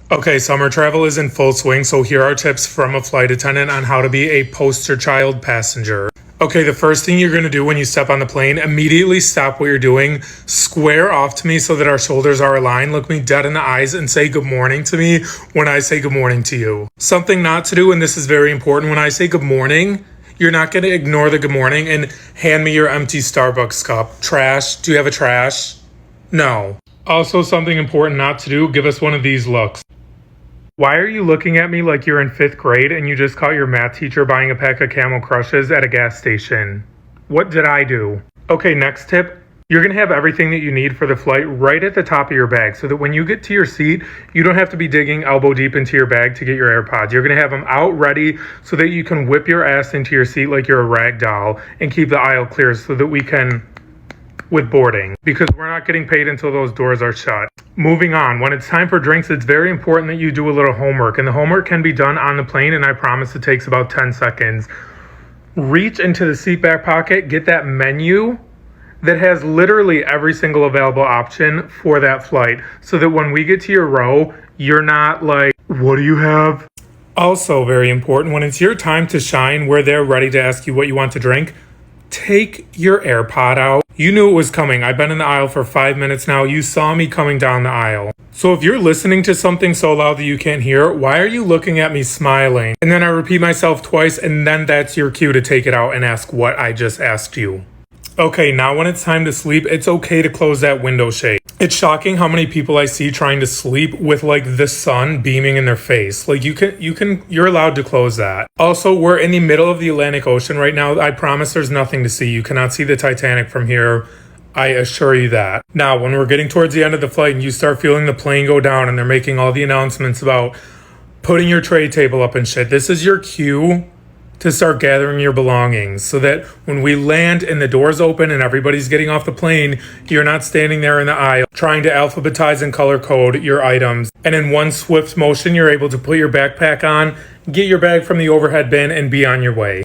Okay, summer travel is in full swing, so here are tips from a flight attendant on how to be a poster child passenger. Okay, the first thing you're gonna do when you step on the plane, immediately stop what you're doing, square off to me so that our shoulders are aligned, look me dead in the eyes, and say good morning to me when I say good morning to you. Something not to do, and this is very important, when I say good morning, you're not gonna ignore the good morning and hand me your empty Starbucks cup. Trash, do you have a trash? No. Also, something important not to do, give us one of these looks. Why are you looking at me like you're in fifth grade and you just caught your math teacher buying a pack of Camel Crushes at a gas station? What did I do? Okay, next tip. You're going to have everything that you need for the flight right at the top of your bag so that when you get to your seat, you don't have to be digging elbow deep into your bag to get your AirPods. You're going to have them out ready so that you can whip your ass into your seat like you're a rag doll and keep the aisle clear so that we can with boarding, because we're not getting paid until those doors are shut. Moving on, when it's time for drinks, it's very important that you do a little homework, and the homework can be done on the plane, and I promise it takes about 10 seconds. Reach into the seat back pocket, get that menu that has literally every single available option for that flight, so that when we get to your row, you're not like, what do you have? Also very important, when it's your time to shine, we're there ready to ask you what you want to drink. Take your AirPod out. You knew it was coming. I've been in the aisle for 5 minutes now. You saw me coming down the aisle. So if you're listening to something so loud that you can't hear, why are you looking at me smiling? And then I repeat myself twice, and then that's your cue to take it out and ask what I just asked you. Okay, now when it's time to sleep, it's okay to close that window shade. It's shocking how many people I see trying to sleep with like the sun beaming in their face. Like you're allowed to close that. Also, we're in the middle of the Atlantic Ocean right now. I promise there's nothing to see. You cannot see the Titanic from here. I assure you that. Now, when we're getting towards the end of the flight and you start feeling the plane go down and they're making all the announcements about putting your tray table up and shit, this is your cue to start gathering your belongings so that when we land and the doors open and everybody's getting off the plane, you're not standing there in the aisle trying to alphabetize and color code your items. And in one swift motion, you're able to put your backpack on, get your bag from the overhead bin, and be on your way.